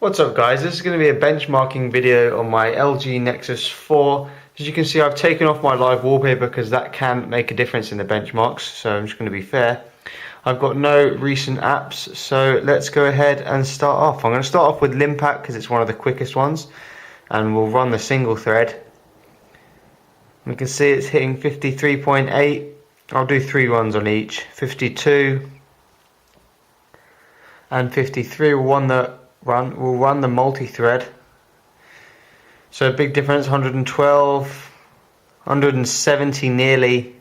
What's up guys, this is going to be a benchmarking video on my LG Nexus 4. As you can see, I've taken off my live wallpaper because that can make a difference in the benchmarks, so I'm just going to be fair. I've got no recent apps, so let's go ahead and start off. I'm going to start off with Limpak because it's one of the quickest ones, and we'll run the single thread. We can see it's hitting 53.8. I'll do 3 runs on each. 52 and 53 we'll run the multi-thread. So a big difference, 112, 170 nearly,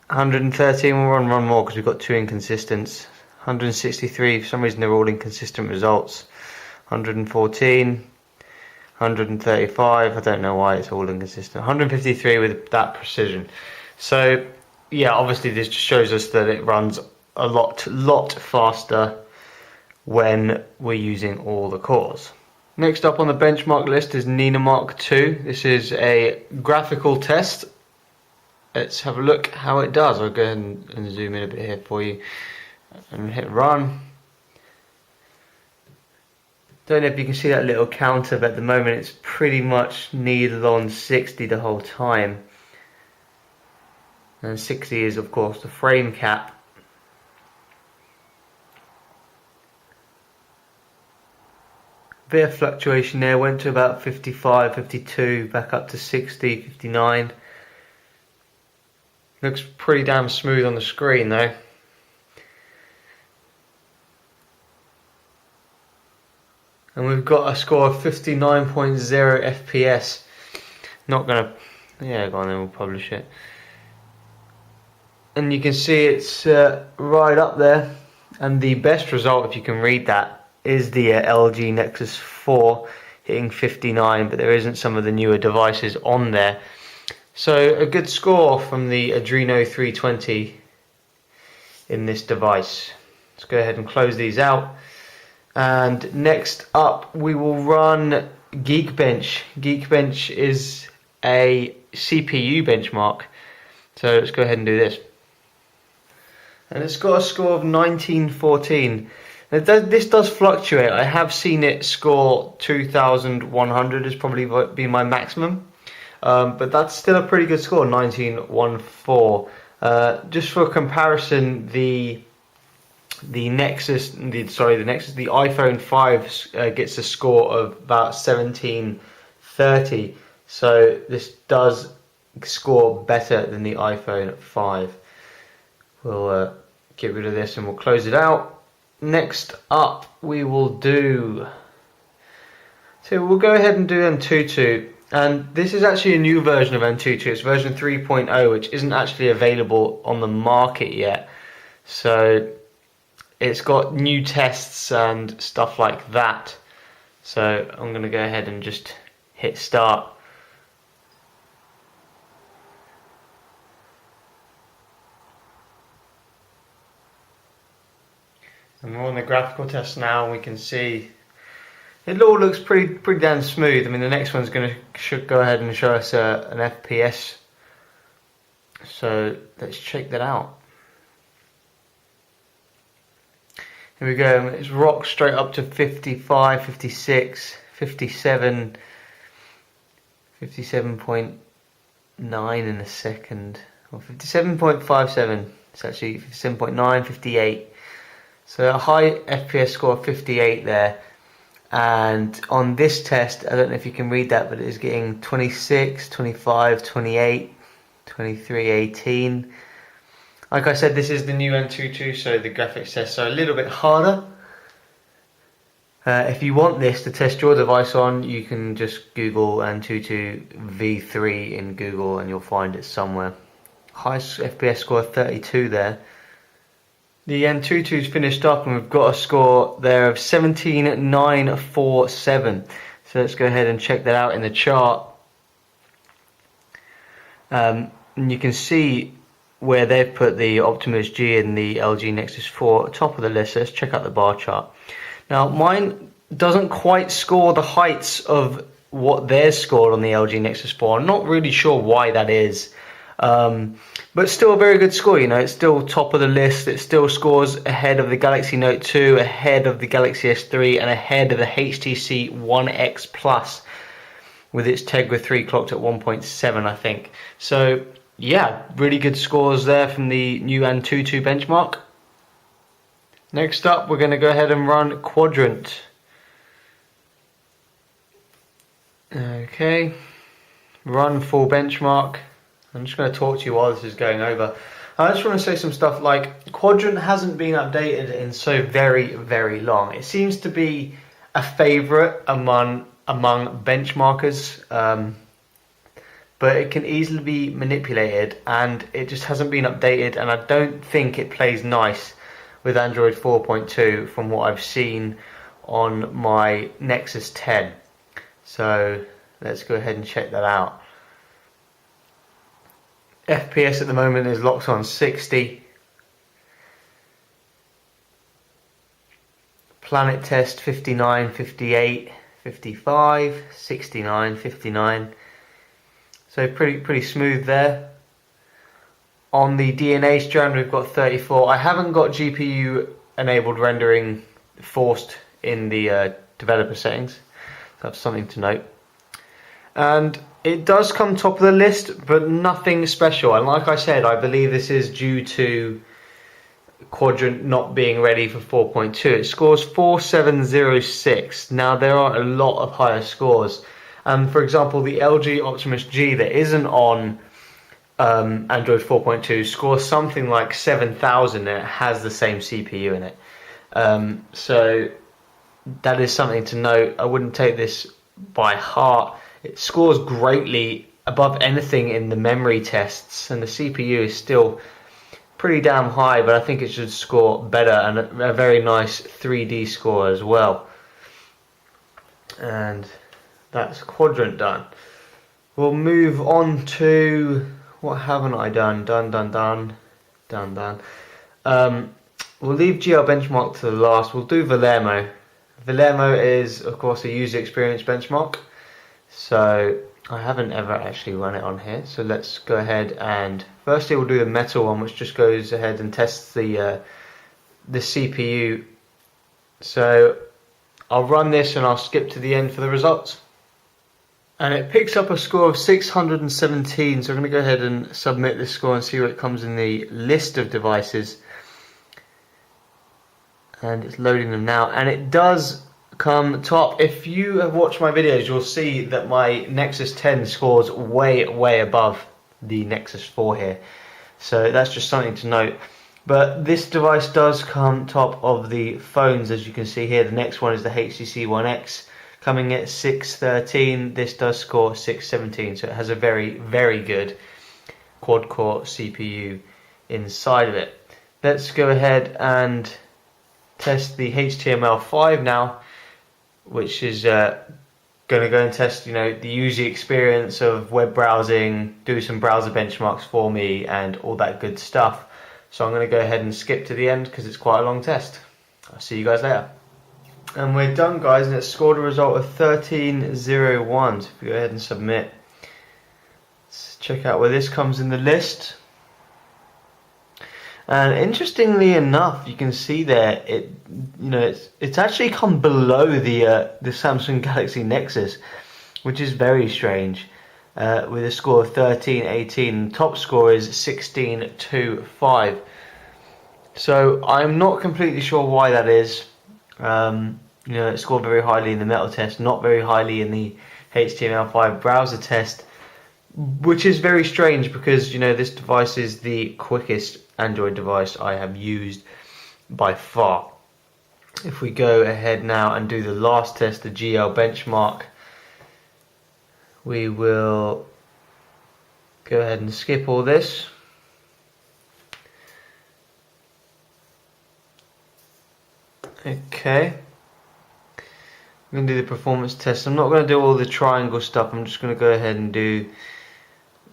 113, we'll run more because we've got 2 inconsistents, 163, for some reason they're all inconsistent results, 114, 135, I don't know why it's all inconsistent, 153 with that precision. So yeah, obviously this just shows us that it runs a lot faster when we're using all the cores. Next up on the benchmark list is Nvidia Mach 2. This is a graphical test. Let's have a look how it does. I'll go ahead and zoom in a bit here for you and hit run. Don't know if you can see that little counter, but at the moment it's pretty much needle on 60 the whole time. And 60 is of course the frame cap. Bit of fluctuation there, went to about 55, 52, back up to 60, 59. Looks pretty damn smooth on the screen though. And we've got a score of 59.0 FPS. Not gonna, yeah, go on then, we'll publish it. And you can see it's right up there. And the best result, if you can read that, is the LG Nexus 4 hitting 59, but there isn't some of the newer devices on there. So a good score from the Adreno 320 in this device. Let's go ahead and close these out. And next up we will run Geekbench. Geekbench is a CPU benchmark. So let's go ahead and do this. And it's got a score of 1914. This does fluctuate. I have seen it score 2,100 has probably been my maximum, but that's still a pretty good score, 1914. Just for comparison, the iPhone 5 gets a score of about 1730. So this does score better than the iPhone 5. We'll get rid of this and we'll close it out. Next up we will do, so we'll go ahead and do Antutu, and this is actually a new version of Antutu. It's version 3.0, which isn't actually available on the market yet, so it's got new tests and stuff like that. So I'm going to go ahead and just hit start. And we're on the graphical test now, and we can see it all looks pretty damn smooth. I mean, the next one's should go ahead and show us an FPS. So let's check that out. Here we go. It's rocked straight up to 55, 56, 57, 57.9 in a second, or 57.57. It's actually 57.9, 58. So a high FPS score of 58 there, and on this test, I don't know if you can read that, but it is getting 26, 25, 28, 23, 18. Like I said, this is the new Antutu, so the graphics tests are a little bit harder. If you want this to test your device on, you can just Google Antutu V3 in Google and you'll find it somewhere. High FPS score of 32 there. The Antutu's finished up and we've got a score there of 17,947. So let's go ahead and check that out in the chart. And you can see where they've put the Optimus G and the LG Nexus 4 top of the list. Let's check out the bar chart. Now mine doesn't quite score the heights of what theirs scored on the LG Nexus 4. I'm not really sure why that is. But still a very good score, you know, it's still top of the list. It still scores ahead of the Galaxy Note 2, ahead of the Galaxy S3, and ahead of the HTC One X Plus with its Tegra 3 clocked at 1.7, I think. So yeah, really good scores there from the new Antutu benchmark. Next up, we're going to go ahead and run Quadrant. Okay, run full benchmark. I'm just going to talk to you while this is going over. I just want to say some stuff like Quadrant hasn't been updated in so very, very long. It seems to be a favorite among benchmarkers, but it can easily be manipulated, and it just hasn't been updated, and I don't think it plays nice with Android 4.2 from what I've seen on my Nexus 10. So let's go ahead and check that out. FPS at the moment is locked on 60. Planet test 59, 58, 55, 69, 59. So pretty smooth there. On the DNA strand we've got 34. I haven't got GPU enabled rendering forced in the developer settings. That's something to note. And it does come top of the list, but nothing special. And like I said, I believe this is due to Quadrant not being ready for 4.2. It scores 4706. Now there are a lot of higher scores. For example, the LG Optimus G that isn't on Android 4.2 scores something like 7000, and it has the same CPU in it. So that is something to note. I wouldn't take this by heart. It scores greatly above anything in the memory tests, and the CPU is still pretty damn high, but I think it should score better, and a very nice 3D score as well. And that's Quadrant done. We'll move on to, what haven't I done? Done. We'll leave GL benchmark to the last. We'll do Valermo. Valermo is, of course, a user experience benchmark. So I haven't ever actually run it on here. So let's go ahead and firstly we'll do the metal one, which just goes ahead and tests the CPU. So I'll run this and I'll skip to the end for the results. And it picks up a score of 617. So I'm going to go ahead and submit this score and see where it comes in the list of devices. And it's loading them now, and it does come top. If you have watched my videos, you'll see that my Nexus 10 scores way above the Nexus 4 here. So that's just something to note. But this device does come top of the phones, as you can see here. The next one is the HTC One X, coming at 613. This does score 617, so it has a very good quad-core CPU inside of it. Let's go ahead and test the HTML5 now, which is going to go and test, you know, the user experience of web browsing, do some browser benchmarks for me, and all that good stuff. So I'm going to go ahead and skip to the end because it's quite a long test. I'll see you guys later. And we're done, guys, and it scored a result of 1301. So if we go ahead and submit, let's check out where this comes in the list. And interestingly enough, you can see there, it's actually come below the Samsung Galaxy Nexus, which is very strange, with a score of 1318. Top score is 1625. So I'm not completely sure why that is. It scored very highly in the metal test, not very highly in the HTML5 browser test, which is very strange because, you know, this device is the quickest Android device I have used by far. If we go ahead now and do the last test, the GL benchmark, we will go ahead and skip all this. Okay, I'm going to do the performance test. I'm not going to do all the triangle stuff. I'm just going to go ahead and do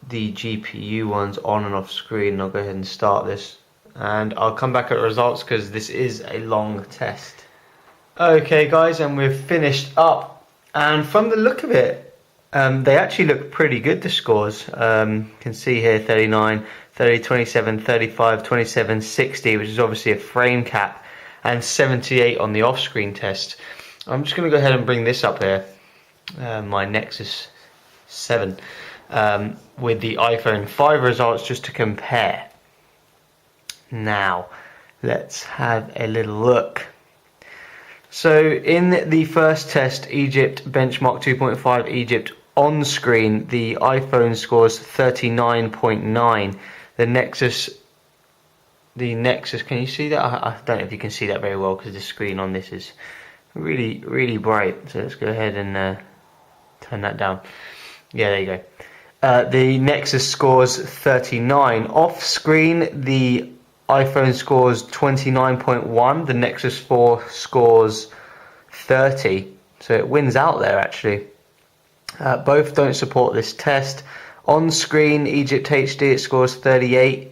the GPU ones on and off screen. I'll go ahead and start this, and I'll come back at results because this is a long test. Okay guys, and we've finished up, and from the look of it, They actually look pretty good, the scores. You can see here 39, 30, 27, 35, 27, 60, which is obviously a frame cap, and 78 on the off-screen test. I'm just going to go ahead and bring this up here, my Nexus 7, with the iPhone 5 results just to compare. Now, let's have a little look. So in the first test, Egypt benchmark 2.5 Egypt on screen, the iPhone scores 39.9. The Nexus, can you see that? I don't know if you can see that very well because the screen on this is really bright. So let's go ahead and turn that down. Yeah, there you go. The Nexus scores 39. Off screen, the iPhone scores 29.1, the Nexus 4 scores 30, so it wins out there actually. Both don't support this test. On screen, Egypt HD, it scores 38.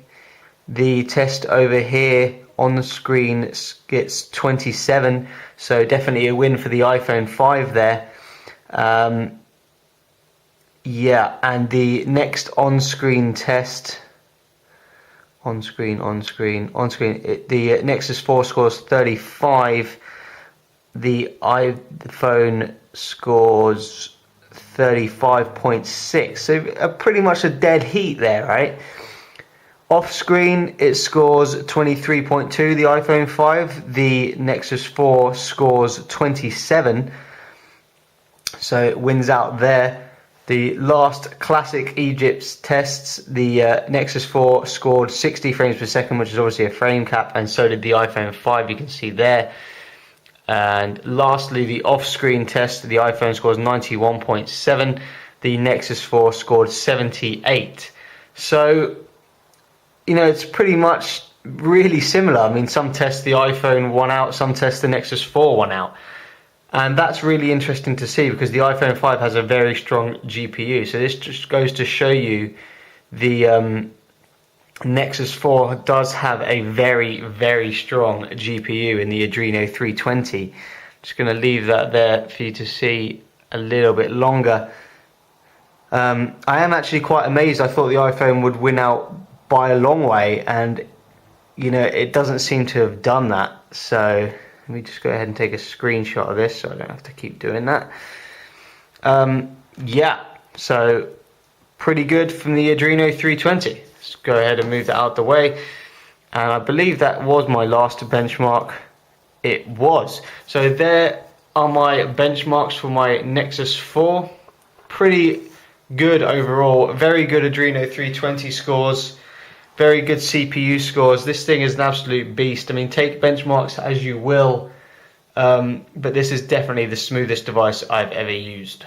The test over here on the screen gets 27, so definitely a win for the iPhone 5 there. Yeah, and the next on-screen test, on screen, the Nexus 4 scores 35, the iPhone scores 35.6, so pretty much a dead heat there, right? Off screen, it scores 23.2, the iPhone 5, the Nexus 4 scores 27, so it wins out there. The last classic Egypt's tests, the Nexus 4 scored 60 frames per second, which is obviously a frame cap, and so did the iPhone 5, you can see there. And lastly, the off-screen test, the iPhone scores 91.7, the Nexus 4 scored 78. So, you know, it's pretty much really similar. I mean, some tests the iPhone won out, some tests the Nexus 4 won out. And that's really interesting to see because the iPhone 5 has a very strong GPU. So this just goes to show you the Nexus 4 does have a very strong GPU in the Adreno 320. Just going to leave that there for you to see a little bit longer. I am actually quite amazed. I thought the iPhone would win out by a long way, and you know, it doesn't seem to have done that. So let me just go ahead and take a screenshot of this so I don't have to keep doing that. Yeah, so pretty good from the Adreno 320. Let's go ahead and move that out the way. And I believe that was my last benchmark. It was. So there are my benchmarks for my Nexus 4. Pretty good overall. Very good Adreno 320 scores. Very good CPU scores. This thing is an absolute beast. I mean, take benchmarks as you will, but this is definitely the smoothest device I've ever used.